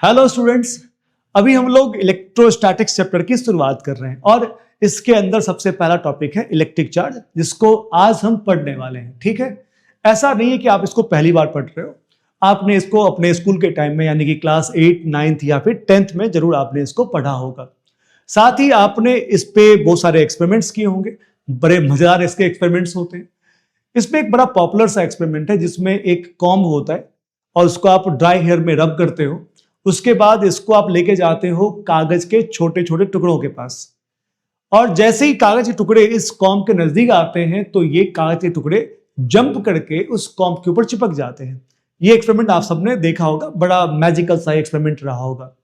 Hello students, अभी हम लोग इलेक्ट्रोस्टैटिक्स चैप्टर की शुरुआत कर रहे हैं और इसके अंदर सबसे पहला टॉपिक है इलेक्ट्रिक चार्ज, जिसको आज हम पढ़ने वाले हैं। ठीक है, ऐसा नहीं है कि आप इसको पहली बार पढ़ रहे हो। आपने इसको अपने स्कूल के टाइम में यानी कि क्लास 8, 9th या फिर 10th में जरूर आपने इसको पढ़ा होगा। साथ ही आपने इस पे बहुत सारे एक्सपेरिमेंट्स किए होंगे, बड़े मजेदार इसके एक्सपेरिमेंट्स होते हैं। इसमें एक बड़ा पॉपुलर सा एक्सपेरिमेंट है जिसमें एक कॉम्ब होता है और उसको आप ड्राई हेयर में रब करते हो। उसके बाद इसको आप लेके जाते हो कागज के छोटे छोटे टुकड़ों के पास, और जैसे ही कागज के टुकड़े इस कॉम्ब के नजदीक आते हैं तो ये कागज के टुकड़े जंप करके उस कॉम्ब के ऊपर चिपक जाते हैं। ये एक्सपेरिमेंट आप सबने देखा होगा, बड़ा मैजिकल सा एक्सपेरिमेंट रहा होगा।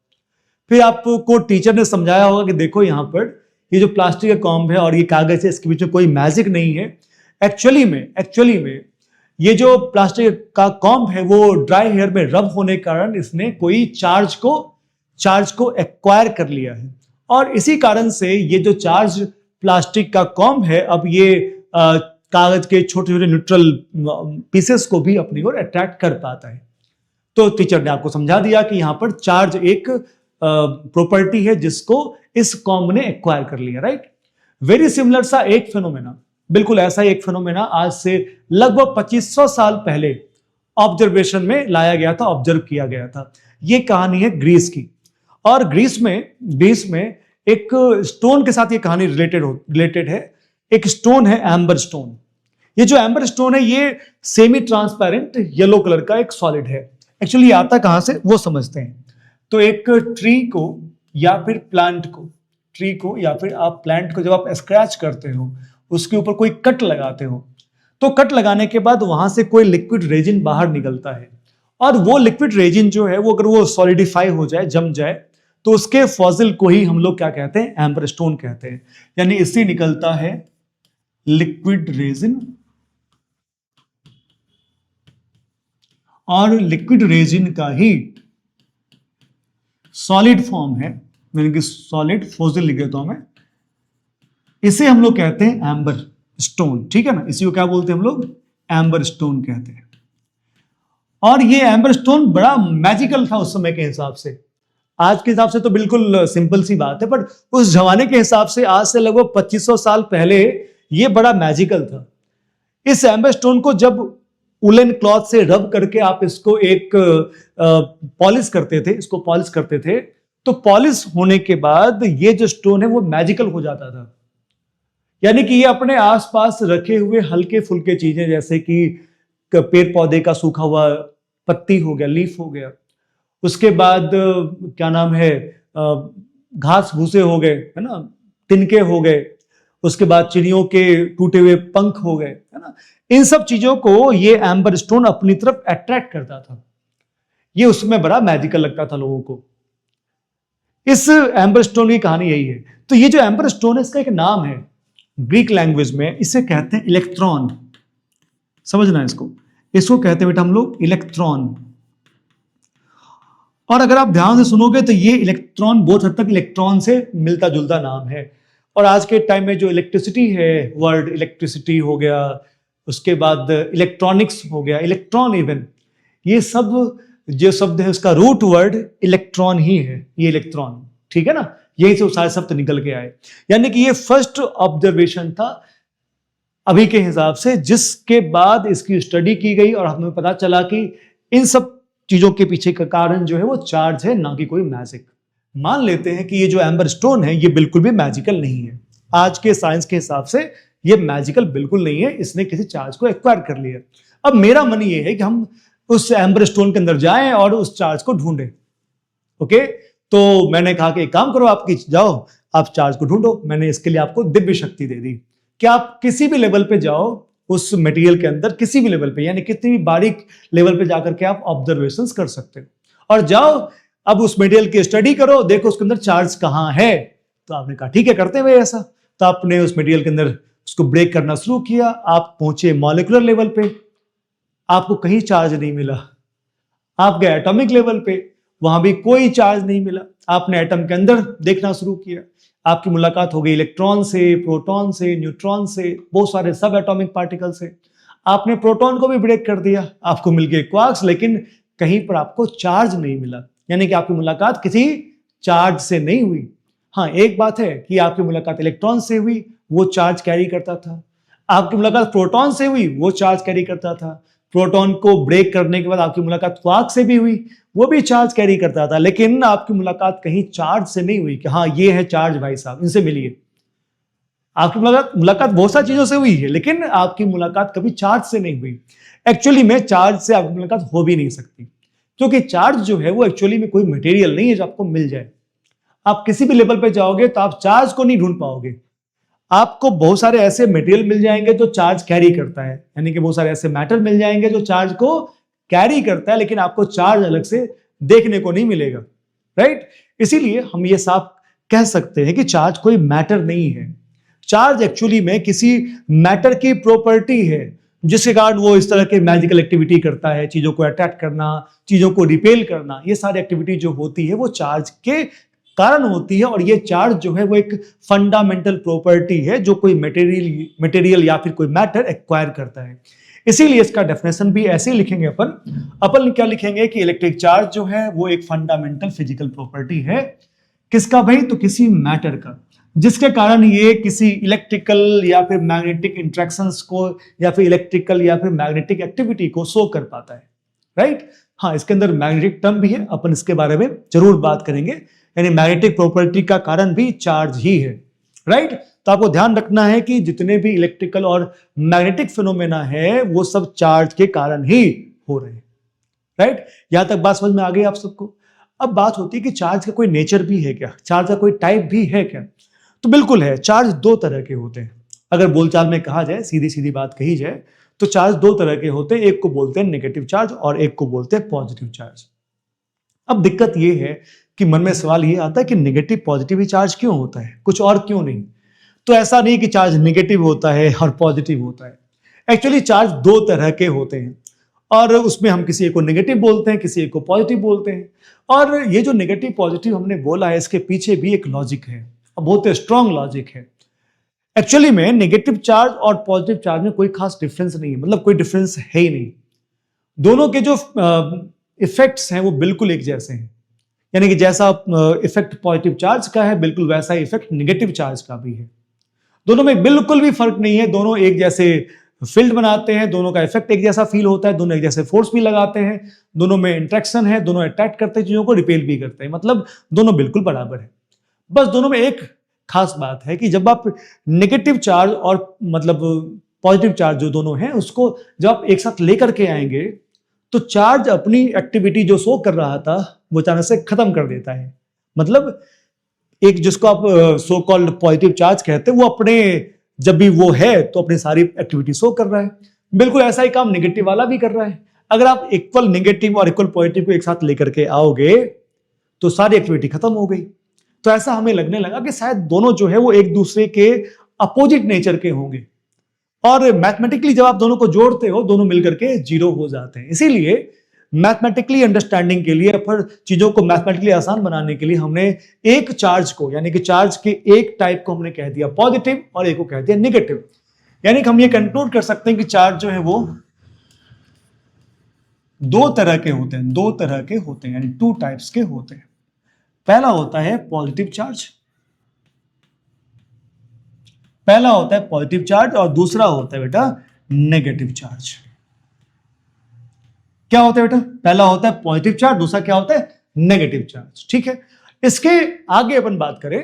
फिर आपको टीचर ने समझाया होगा कि देखो यहाँ पर ये जो प्लास्टिक का कॉम्ब है और ये कागज है, इसके बीच में कोई मैजिक नहीं है। एक्चुअली में ये जो प्लास्टिक का कॉम्ब है वो ड्राई हेयर में रब होने के कारण इसने कोई चार्ज को एक्वायर कर लिया है, और इसी कारण से ये जो चार्ज प्लास्टिक का कॉम्ब है अब ये कागज के छोटे छोटे न्यूट्रल पीसेस को भी अपनी ओर अट्रैक्ट कर पाता है। तो टीचर ने आपको समझा दिया कि यहां पर चार्ज एक प्रॉपर्टी है जिसको इस कॉम्ब ने एक्वायर कर लिया। राइट, वेरी सिमिलर सा एक फिनोमेना, बिल्कुल ऐसा ही एक फिनोमेना आज से लगभग 2500 साल पहले ऑब्जर्वेशन में लाया गया था, ऑब्जर्व किया गया था। यह कहानी है ग्रीस की, और ग्रीस में एक स्टोन के साथ ये कहानी रिलेटेड है। एक स्टोन है एम्बर स्टोन। ये जो एम्बर स्टोन है ये सेमी ट्रांसपेरेंट येलो कलर का एक सॉलिड है। एक्चुअली आता कहां से वो समझते हैं। तो एक ट्री को या फिर प्लांट को जब आप स्क्रैच करते हो, उसके ऊपर कोई कट लगाते हो, तो कट लगाने के बाद वहां से कोई लिक्विड रेजिन बाहर निकलता है, और वो लिक्विड रेजिन जो है वो अगर वो सॉलिडिफाई हो जाए, जम जाए, तो उसके फॉसिल को ही हम लोग क्या कहते हैं, एम्बर स्टोन कहते हैं। यानी इससे निकलता है लिक्विड रेजिन, और लिक्विड रेजिन का ही सॉलिड फॉर्म है, यानी कि सॉलिड फॉसिल लिख देता हूं मैं। इसे हम लोग कहते हैं एम्बर स्टोन। ठीक है ना, इसी को क्या बोलते हैं हम लोग, एम्बर स्टोन कहते हैं। और ये एम्बर स्टोन बड़ा मैजिकल था उस समय के हिसाब से। आज के हिसाब से तो बिल्कुल सिंपल सी बात है, पर उस जमाने के हिसाब से आज से लगभग 2500 साल पहले ये बड़ा मैजिकल था। इस एम्बर स्टोन को जब उलन क्लॉथ से रब करके आप इसको एक पॉलिश करते थे, तो पॉलिश होने के बाद ये जो स्टोन है वो मैजिकल हो जाता था। यानी कि ये अपने आसपास रखे हुए हल्के फुल्के चीजें, जैसे कि पेड़ पौधे का सूखा हुआ पत्ती हो गया, लीफ हो गया, उसके बाद क्या नाम है, घास भूसे हो गए, है ना, तिनके हो गए, उसके बाद चिड़ियों के टूटे हुए पंख हो गए, है ना, इन सब चीजों को ये एम्बर स्टोन अपनी तरफ अट्रैक्ट करता था। ये उसमें बड़ा मैजिकल लगता था लोगों को। इस एम्बर स्टोन की कहानी यही है। तो ये जो एम्बर स्टोन है इसका एक नाम है ग्रीक लैंग्वेज में, इसे कहते हैं इलेक्ट्रॉन। समझना इसको कहते हैं बेटा हम लोग इलेक्ट्रॉन। और अगर आप ध्यान से सुनोगे तो ये इलेक्ट्रॉन बहुत हद तक इलेक्ट्रॉन से मिलता जुलता नाम है। और आज के टाइम में जो इलेक्ट्रिसिटी है, वर्ड इलेक्ट्रिसिटी हो गया, उसके बाद इलेक्ट्रॉनिक्स हो गया, इलेक्ट्रॉन इवन, ये सब जो शब्द है उसका रूट वर्ड इलेक्ट्रॉन ही है, ये इलेक्ट्रॉन। ठीक है ना, यही से सारे शब्द निकल के आए। यानी कि ये फर्स्ट ऑब्जर्वेशन था अभी के हिसाब से, जिसके बाद इसकी स्टडी की गई और हमें पता चला कि इन सब चीजों के पीछे का कारण जो है वो चार्ज है, ना कि कोई मैजिक। मान लेते हैं कि ये जो एम्बर स्टोन है ये बिल्कुल भी मैजिकल नहीं है। आज के साइंस के हिसाब से ये मैजिकल बिल्कुल नहीं है, इसने किसी चार्ज को एक्वायर कर लिया। अब मेरा मन ये है कि हम उस एम्बर स्टोन के अंदर जाएं और उस चार्ज को ढूंढें। ओके, तो मैंने कहा कि एक काम करो, जाओ आप चार्ज को ढूंढो। मैंने इसके लिए आपको दिव्य शक्ति दे दी कि आप किसी भी लेवल पे जाओ उस मटेरियल के अंदर, किसी भी लेवल पे, यानी कितनी भी बारीक लेवल पे जाकर के आप ऑब्जर्वेशंस कर सकते हो, और जाओ अब उस मटेरियल की स्टडी करो, देखो उसके अंदर चार्ज कहां है। तो आपने कहा ठीक है, करते हुए ऐसा। तो आपने उस मटेरियल के अंदर उसको ब्रेक करना शुरू किया, आप पहुंचे मॉलिक्यूलर लेवल पे, आपको कहीं चार्ज नहीं मिला। आप गए एटॉमिक लेवल पे, वहां भी कोई चार्ज नहीं मिला। आपने एटम के अंदर देखना शुरू किया, आपकी मुलाकात हो गई इलेक्ट्रॉन से, प्रोटॉन से, न्यूट्रॉन से, बहुत सारे सब एटॉमिक पार्टिकल से। आपने प्रोटॉन को भी ब्रेक कर दिया, आपको मिल गए क्वार्क्स, लेकिन कहीं पर आपको चार्ज नहीं मिला। यानी कि आपकी मुलाकात किसी चार्ज से नहीं हुई। हाँ, एक बात है कि आपकी मुलाकात इलेक्ट्रॉन से हुई, वो चार्ज कैरी करता था। आपकी मुलाकात प्रोटॉन से हुई, वो चार्ज कैरी करता था। प्रोटॉन को ब्रेक करने के बाद आपकी मुलाकात क्वार्क से भी हुई, वो भी चार्ज कैरी करता था। लेकिन आपकी मुलाकात कहीं चार्ज से नहीं हुई कि हाँ ये है चार्ज भाई साहब, इनसे मिलिए। आपकी मुलाकात बहुत सारी चीजों से हुई है, लेकिन आपकी मुलाकात कभी चार्ज से नहीं हुई। एक्चुअली में चार्ज से आपकी मुलाकात हो भी नहीं सकती, क्योंकि चार्ज जो है वो एक्चुअली में कोई मटेरियल नहीं है जो आपको मिल जाए। आप किसी भी लेवल पे जाओगे तो आप चार्ज को नहीं ढूंढ पाओगे। आपको बहुत सारे ऐसे मटेरियल मिल जाएंगे जो चार्ज कैरी करता है, यानी कि बहुत सारे ऐसे मैटर मिल जाएंगे जो चार्ज को कैरी करता है, लेकिन आपको चार्ज अलग से देखने को नहीं मिलेगा, राइट। इसीलिए हम ये साफ कह सकते हैं कि चार्ज कोई मैटर नहीं है। चार्ज एक्चुअली में किसी मैटर की प्रॉपर्टी है, जिसके कारण वो इस तरह के मैजिकल एक्टिविटी करता है, चीजों को अट्रैक्ट करना, चीजों को रिपेल करना। ये सारी एक्टिविटी जो होती है वो चार्ज के कारण होती है, और ये चार्ज जो है वो एक फंडामेंटल प्रॉपर्टी है जो कोई मटेरियल या फिर कोई मैटर एक्वायर करता है। इसीलिए इसका डेफिनेशन भी ऐसे ही लिखेंगे अपन क्या लिखेंगे कि इलेक्ट्रिक चार्ज जो है वो एक फंडामेंटल फिजिकल प्रॉपर्टी है। किसका भाई? तो किसी मैटर का, जिसके कारण ये किसी इलेक्ट्रिकल या फिर मैग्नेटिक इंट्रैक्शंस को या फिर इलेक्ट्रिकल या फिर मैग्नेटिक एक्टिविटी को शो कर पाता है, राइट। हाँ, इसके अंदर मैग्नेटिक टर्म भी है, अपन इसके बारे में जरूर बात करेंगे। यानी मैग्नेटिक प्रॉपर्टी का कारण भी चार्ज ही है, राइट। तो आपको ध्यान रखना है कि जितने भी इलेक्ट्रिकल और मैग्नेटिक फिनोमेना है वो सब चार्ज के कारण ही हो रहे हैं, राइट। यहां तक बात समझ में आ गई आप सबको? अब बात होती है कि चार्ज का कोई नेचर भी है क्या, चार्ज का कोई टाइप भी है क्या? तो बिल्कुल है। चार्ज दो तरह के होते हैं। अगर बोलचाल में कहा जाए, सीधी सीधी बात कही जाए, तो चार्ज दो तरह के होते हैं। एक को बोलते हैं नेगेटिव चार्ज और एक को बोलते हैं पॉजिटिव चार्ज। अब दिक्कत यह है कि मन में सवाल ये आता है कि नेगेटिव पॉजिटिव चार्ज क्यों होता है, कुछ और क्यों नहीं? तो ऐसा नहीं कि चार्ज नेगेटिव होता है और पॉजिटिव होता है। एक्चुअली चार्ज दो तरह के होते हैं, और उसमें हम किसी एक को नेगेटिव बोलते हैं, किसी एक को पॉजिटिव बोलते हैं। और ये जो नेगेटिव पॉजिटिव हमने बोला है, इसके पीछे भी एक लॉजिक है, बहुत स्ट्रॉन्ग लॉजिक है। एक्चुअली में नेगेटिव चार्ज और पॉजिटिव चार्ज में कोई खास डिफरेंस नहीं है, मतलब कोई डिफरेंस है ही नहीं। दोनों के जो इफेक्ट्स हैं वो बिल्कुल एक जैसे हैं। यानी कि जैसा इफेक्ट पॉजिटिव चार्ज का है, बिल्कुल वैसा ही इफेक्ट नेगेटिव चार्ज का भी है। दोनों में बिल्कुल भी फर्क नहीं है। दोनों एक जैसे फील्ड बनाते हैं, दोनों का इफेक्ट एक जैसा फील होता है, दोनों एक जैसे फोर्स भी लगाते हैं, दोनों में इंट्रैक्शन है, दोनों अट्रैक्ट करते हैं चीजों को, रिपेल भी करते हैं। मतलब दोनों बिल्कुल बराबर है। बस दोनों में एक खास बात है कि जब आप नेगेटिव चार्ज और मतलब पॉजिटिव चार्ज जो दोनों हैं उसको जब आप एक साथ लेकर के आएंगे तो चार्ज अपनी एक्टिविटी जो शो कर रहा था वो अचानक से खत्म कर देता है। मतलब एक जिसको आप सो कॉल्ड पॉजिटिव चार्ज कहते हैं, वो अपने जब भी वो है तो अपनी सारी एक्टिविटी शो कर रहा है। बिल्कुल ऐसा ही काम नेगेटिव वाला भी कर रहा है। अगर आप इक्वल नेगेटिव और इक्वल पॉजिटिव को एक साथ लेकर के आओगे तो सारी एक्टिविटी खत्म हो गई। तो ऐसा हमें लगने लगा कि शायद दोनों जो है वो एक दूसरे के अपोजिट नेचर के होंगे, और मैथमेटिकली जब आप दोनों को जोड़ते हो दोनों मिलकर के जीरो हो जाते हैं। इसीलिए मैथमेटिकली अंडरस्टैंडिंग के लिए, फिर चीजों को मैथमेटिकली आसान बनाने के लिए हमने एक चार्ज को, यानी कि चार्ज के एक टाइप को हमने कह दिया पॉजिटिव और एक को कह दिया नेगेटिव। यानी कि हम ये कंक्लूड कर सकते हैं कि चार्ज जो है वो दो तरह के होते हैं, दो तरह के होते हैं, यानी टू टाइप्स के होते हैं। पहला होता है पॉजिटिव चार्ज, पहला होता है पॉजिटिव चार्ज और दूसरा होता है बेटा नेगेटिव चार्ज। क्या होता है बेटा? पहला होता है पॉजिटिव चार्ज, दूसरा क्या होता है? Negative charge. ठीक है, इसके आगे अपन बात करें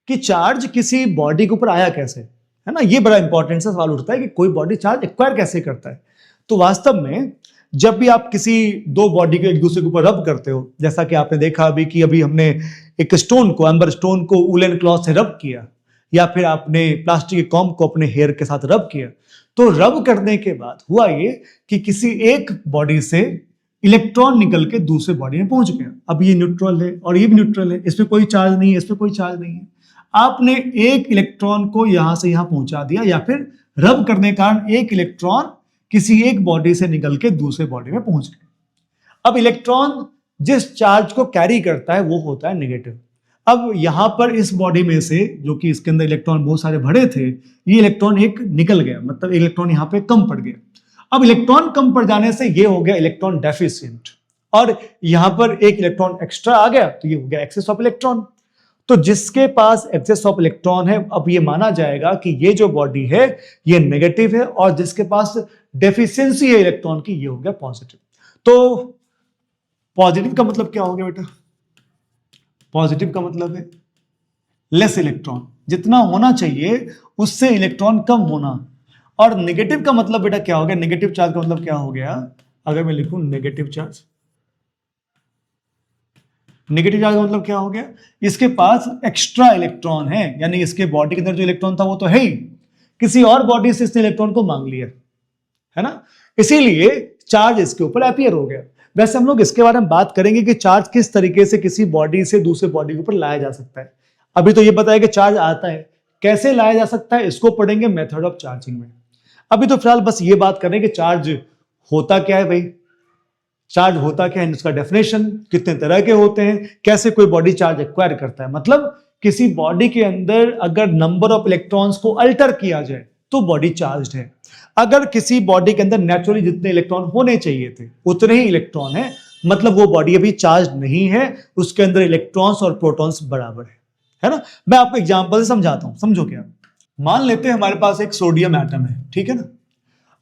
कि चार्ज किसी बॉडी के ऊपर आया कैसे, है ना। ये बड़ा इंपॉर्टेंट सा सवाल उठता है कि कोई बॉडी चार्ज एक्वायर कैसे करता है। तो वास्तव में जब भी आप किसी दो बॉडी को एक दूसरे के ऊपर रब करते हो, जैसा कि आपने देखा अभी कि अभी हमने एक स्टोन को, एम्बर स्टोन को वूलन क्लॉथ से रब किया, या फिर आपने प्लास्टिक के कॉम्ब को अपने हेयर के साथ रब किया, तो रब करने के बाद हुआ ये कि किसी एक बॉडी से इलेक्ट्रॉन निकल के दूसरे बॉडी में पहुंच गया। अब ये न्यूट्रल है और ये भी न्यूट्रल है, इसमें कोई चार्ज नहीं है, इसमें कोई चार्ज नहीं है। आपने एक इलेक्ट्रॉन को यहां से यहां पहुंचा दिया, या फिर रब करने के कारण एक इलेक्ट्रॉन किसी एक बॉडी से निकल के दूसरे बॉडी में पहुंच गया। अब इलेक्ट्रॉन जिस चार्ज को कैरी करता है वो होता है नेगेटिव। अब यहां पर इस बॉडी में से, जो कि इसके अंदर इलेक्ट्रॉन बहुत सारे भरे थे, ये इलेक्ट्रॉन एक निकल गया, मतलब इलेक्ट्रॉन यहां पे कम पड़ गया। अब इलेक्ट्रॉन कम पड़ जाने से ये हो गया इलेक्ट्रॉन डेफिशिएंट, और यहां पर एक इलेक्ट्रॉन एक्स्ट्रा आ गया तो ये हो गया एक्सेस ऑफ इलेक्ट्रॉन। तो जिसके पास एक्सेस ऑफ इलेक्ट्रॉन है, अब ये माना जाएगा कि ये जो बॉडी है ये नेगेटिव है, और जिसके पास डेफिशिएंसी है इलेक्ट्रॉन की, ये हो गया पॉजिटिव। तो पॉजिटिव का मतलब क्या हो गया बेटा? पॉजिटिव का मतलब है लेस इलेक्ट्रॉन, जितना होना चाहिए उससे इलेक्ट्रॉन कम होना। और नेगेटिव का मतलब बेटा क्या हो गया? नेगेटिव चार्ज का मतलब क्या हो गया? अगर मैं लिखूं नेगेटिव चार्ज, नेगेटिव चार्ज का मतलब क्या हो गया? इसके पास एक्स्ट्रा इलेक्ट्रॉन है, यानी इसके बॉडी के अंदर जो इलेक्ट्रॉन था वो तो है ही, किसी और बॉडी से इसने इलेक्ट्रॉन को मांग लिया, है ना, इसीलिए चार्ज इसके ऊपर अपीयर हो गया। वैसे हम लोग इसके बारे में बात करेंगे कि चार्ज किस तरीके से किसी बॉडी से दूसरे बॉडी के ऊपर लाया जा सकता है। अभी तो ये बताया कि चार्ज आता है, कैसे लाया जा सकता है इसको पढ़ेंगे मेथड ऑफ चार्जिंग में। अभी तो फिलहाल बस ये बात करें कि चार्ज होता क्या है भाई, चार्ज होता क्या है, इसका डेफिनेशन, कितने तरह के होते हैं, कैसे कोई बॉडी चार्ज एक्वायर करता है। मतलब किसी बॉडी के अंदर अगर नंबर ऑफ इलेक्ट्रॉन्स को अल्टर किया जाए तो बॉडी चार्ज्ड है। अगर किसी बॉडी के अंदर नेचुरली जितने इलेक्ट्रॉन होने चाहिए थे उतने ही इलेक्ट्रॉन है, मतलब वो बॉडी अभी चार्ज नहीं है, उसके अंदर इलेक्ट्रॉन्स और प्रोटॉन्स बराबर है ना। मैं आपको एग्जांपल से समझाता हूं, समझो क्या। मान लेते हैं हमारे पास एक सोडियम एटम है, ठीक है ना।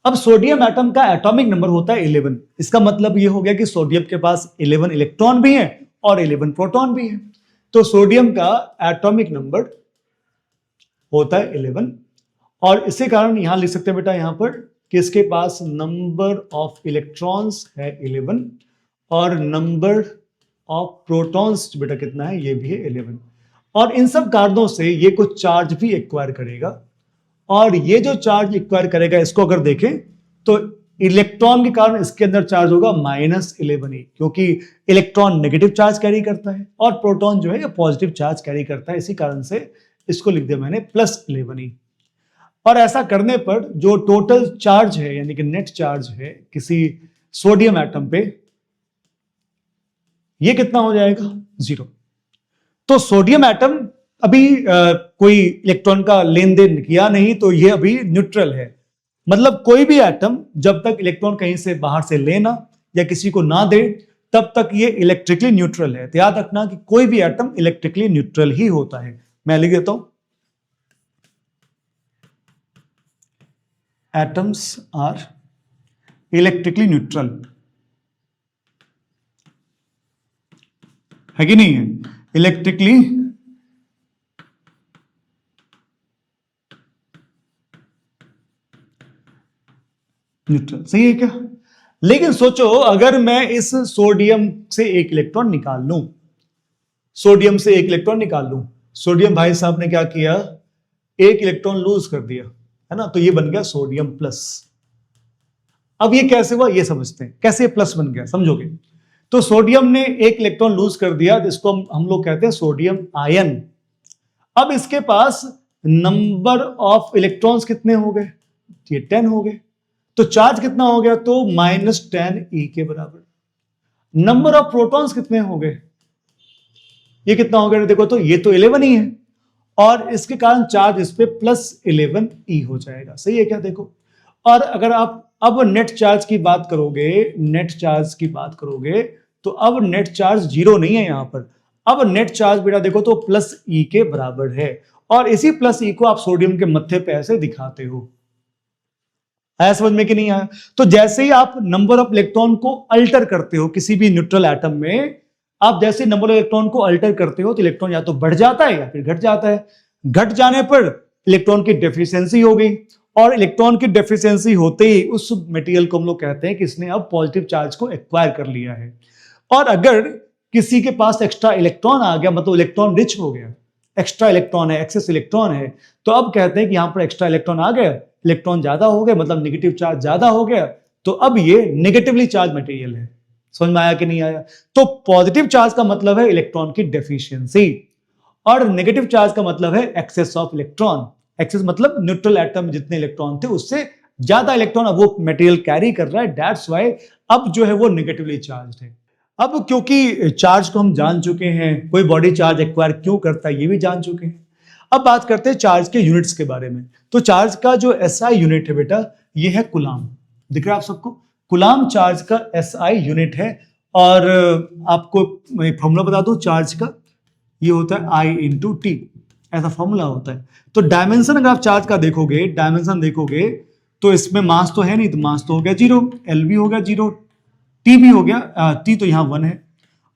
अब सोडियम एटम का एटॉमिक नंबर होता है 11। इसका मतलब ये हो गया कि सोडियम के पास 11 इलेक्ट्रॉन भी हैं और 11 प्रोटॉन भी हैं। तो सोडियम का एटॉमिक नंबर होता है 11, और इसी कारण यहां लिख सकते हैं बेटा यहां पर कि इसके पास नंबर ऑफ इलेक्ट्रॉन्स है 11 और नंबर ऑफ प्रोटॉन्स बेटा कितना है, ये भी है 11। और इन सब कारणों से ये कुछ चार्ज भी एक्वायर करेगा, और ये जो चार्ज एक्वायर करेगा इसको अगर देखें तो इलेक्ट्रॉन के कारण इसके अंदर चार्ज होगा -11e, क्योंकि इलेक्ट्रॉन नेगेटिव चार्ज कैरी करता है और प्रोटॉन जो है ये पॉजिटिव चार्ज कैरी करता है, इसी कारण से इसको लिख दिया मैंने +11e। और ऐसा करने पर जो टोटल चार्ज है यानी कि नेट चार्ज है किसी सोडियम एटम पे, ये कितना हो जाएगा? 0। तो सोडियम एटम अभी कोई इलेक्ट्रॉन का लेन देन किया नहीं, तो ये अभी न्यूट्रल है। मतलब कोई भी एटम जब तक इलेक्ट्रॉन कहीं से बाहर से लेना या किसी को ना दे तब तक ये इलेक्ट्रिकली न्यूट्रल है। तो याद रखना कि कोई भी एटम इलेक्ट्रिकली न्यूट्रल ही होता है। मैं लिख देता हूं, एटम्स आर इलेक्ट्रिकली न्यूट्रल, है कि नहीं है? इलेक्ट्रिकली न्यूट्रल, सही है क्या? लेकिन सोचो अगर मैं इस सोडियम से एक इलेक्ट्रॉन निकाल लूं, सोडियम से एक इलेक्ट्रॉन निकाल लूं, सोडियम भाई साहब ने क्या किया, एक इलेक्ट्रॉन लूज कर दिया, है ना, तो ये बन गया सोडियम प्लस। अब ये कैसे हुआ ये समझते हैं, कैसे प्लस बन गया समझोगे। तो सोडियम ने एक इलेक्ट्रॉन लूज कर दिया, जिसको हम लोग कहते हैं सोडियम आयन। अब इसके पास नंबर ऑफ इलेक्ट्रॉन्स कितने हो गए? ये 10 हो गए। तो चार्ज कितना हो गया? तो -10e के बराबर। नंबर ऑफ प्रोटॉन्स कितने हो गए? ये कितना हो गया? देखो तो ये तो 11 ही है, और इसके कारण चार्ज इस पे +11e हो जाएगा। सही है क्या? देखो, और अगर आप अब नेट चार्ज की बात करोगे, नेट चार्ज की बात करोगे तो अब नेट चार्ज 0 नहीं है यहां पर। अब नेट चार्ज बेटा देखो तो +e के बराबर है, और इसी +e को आप सोडियम के मत्थे पे ऐसे दिखाते हो। आया समझ में कि नहीं आया? तो जैसे ही आप नंबर ऑफ इलेक्ट्रॉन को अल्टर करते हो किसी भी न्यूट्रल एटम में, आप जैसे नंबर ऑफ इलेक्ट्रॉन को अल्टर करते हो तो इलेक्ट्रॉन या तो बढ़ जाता है या फिर घट जाता है। घट जाने पर इलेक्ट्रॉन की डेफिशिएंसी हो गई, और इलेक्ट्रॉन की डेफिशिएंसी होते ही उस मटेरियल को हम लोग कहते हैं कि इसने अब पॉजिटिव चार्ज को एक्वायर कर लिया है। और अगर किसी के पास एक्स्ट्रा इलेक्ट्रॉन आ गया, मतलब इलेक्ट्रॉन रिच हो गया, एक्स्ट्रा इलेक्ट्रॉन है, एक्सेस इलेक्ट्रॉन है, तो अब कहते हैं कि यहां पर एक्स्ट्रा इलेक्ट्रॉन आ गया, इलेक्ट्रॉन ज्यादा हो गए, मतलब नेगेटिव चार्ज ज्यादा हो गया, तो अब ये नेगेटिवली चार्ज मटेरियल है। समझ में आया कि नहीं आया? तो पॉजिटिव चार्ज का मतलब है इलेक्ट्रॉन की डेफिशिएंसी, और नेगेटिव चार्ज का मतलब है एक्सेस ऑफ इलेक्ट्रॉन। एक्सेस मतलब न्यूट्रल एटम जितने इलेक्ट्रॉन थे उससे ज्यादा इलेक्ट्रॉन अब वो मटेरियल कैरी कर रहा है, दैट्स व्हाई अब जो है वो नेगेटिवली चार्ज है। अब क्योंकि चार्ज को हम जान चुके हैं, कोई बॉडी चार्ज एक्वायर क्यों करता है ये भी जान चुके हैं, अब बात करते हैं चार्ज के यूनिट्स के बारे में। तो चार्ज का जो एसआई यूनिट है बेटा, ये है कूलाम। दिख रहा है आप सबको? कूलाम चार्ज का एसआई यूनिट है, और आपको फॉर्मूला बता दूं चार्ज का, ये होता है I इंटू टी, ऐसा फॉर्मूला होता है। तो डायमेंशन अगर आप चार्ज का देखोगे, डायमेंशन देखोगे तो इसमें मास तो है नहीं, तो मास तो हो गया 0, एल भी हो गया 0, टी भी हो गया, टी तो यहाँ 1 है,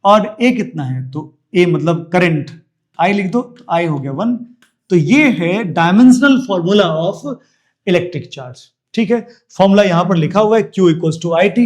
और ए कितना है, तो ए मतलब करंट, आई लिख दो, तो आई हो गया 1। तो ये है dimensional formula of electric charge. ठीक है, फॉर्मूला यहां पर लिखा हुआ है Q equals to I T,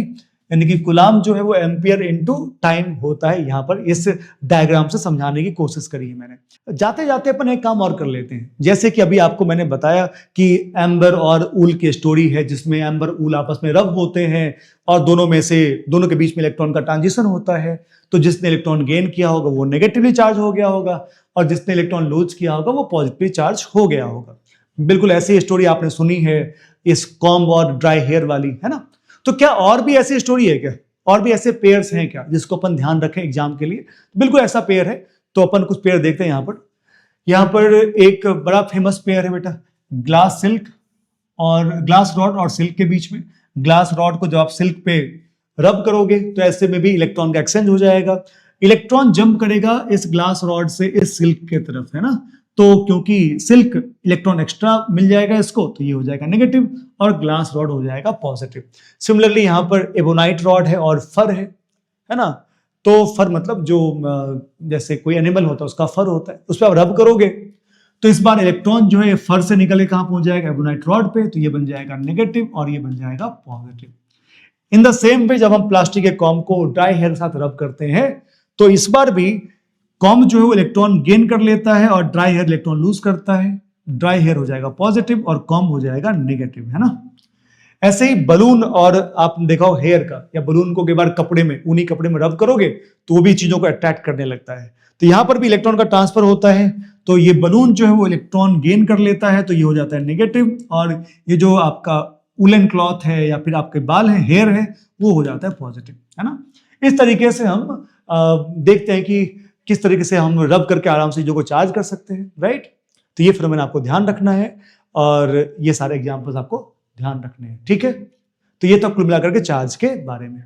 यानी कि कूलाम जो है वो एम्पियर इनटू टाइम होता है। यहां पर इस डायग्राम से समझाने की कोशिश करी है मैंने। जाते जाते अपन एक काम और कर लेते हैं, जैसे कि अभी आपको मैंने बताया कि एम्बर और ऊल की स्टोरी है, जिसमें एम्बर ऊल आपस में रब होते हैं और दोनों के बीच में इलेक्ट्रॉन का ट्रांजिशन होता है। तो जिसने इलेक्ट्रॉन गेन किया होगा वो नेगेटिवली चार्ज हो गया होगा, और जिसने इलेक्ट्रॉन लूज किया होगा वो पॉजिटिवली चार्ज हो गया होगा। बिल्कुल ऐसी स्टोरी आपने सुनी है, इस कॉम्ब और ड्राई हेयर वाली, है ना। तो क्या और भी ऐसी स्टोरी है क्या, और भी ऐसे पेयर्स हैं क्या जिसको अपन ध्यान रखें एग्जाम के लिए? बिल्कुल ऐसा पेयर है, तो अपन कुछ पेयर देखते हैं। यहाँ पर एक बड़ा फेमस पेयर है बेटा, ग्लास सिल्क और ग्लास रॉड और सिल्क के बीच में। ग्लास रॉड को जब आप सिल्क पे रब करोगे तो ऐसे में भी इलेक्ट्रॉन का एक्सचेंज हो जाएगा, इलेक्ट्रॉन जंप करेगा इस ग्लास रॉड से इस सिल्क के तरफ, है ना। तो क्योंकि सिल्क इलेक्ट्रॉन एक्स्ट्रा मिल जाएगा इसको, तो ये हो जाएगा नेगेटिव और ग्लास रॉड हो जाएगा पॉजिटिव। सिमिलरली यहाँ पर एबोनाइट रॉड है और फर है ना। तो फर मतलब जो जैसे कोई एनिमल होता है उसका फर होता है, उस पर आप रब करोगे तो इस बार इलेक्ट्रॉन जो है फर से निकल के कहां पहुंच जाएगा, एबोनाइट रॉड पे, तो ये बन जाएगा नेगेटिव और ये बन जाएगा positive. In the same way जब हम प्लास्टिक के कॉम्ब को ड्राई हेयर के साथ रब करते हैं तो इस बार भी कॉम्ब जो है वो इलेक्ट्रॉन गेन कर लेता है और ड्राई हेयर इलेक्ट्रॉन लूज करता है। ड्राई हेयर हो जाएगा पॉजिटिव और कॉम्ब हो जाएगा नेगेटिव, है ना। ऐसे ही बलून, और आपने देखा हो हेयर का या बलून को कई बार कपड़े में, ऊनी कपड़े में रब करोगे तो वो भी चीजों को अट्रैक्ट करने लगता है। तो यहां पर भी इलेक्ट्रॉन का ट्रांसफर होता है, तो ये बलून जो है वो इलेक्ट्रॉन गेन कर लेता है, तो ये हो जाता है नेगेटिव, और ये जो आपका वुलन क्लॉथ है या फिर आपके बाल है, हेयर है, वो हो जाता है पॉजिटिव, है ना। इस तरीके से हम देखते हैं कि किस तरीके से हम रब करके आराम से चीजों को चार्ज कर सकते हैं, राइट। तो ये फिनोमेना आपको ध्यान रखना है और ये सारे एग्जाम्पल्स आपको ध्यान रखने हैं, ठीक है। तो ये तो कुल मिलाकर के चार्ज के बारे में।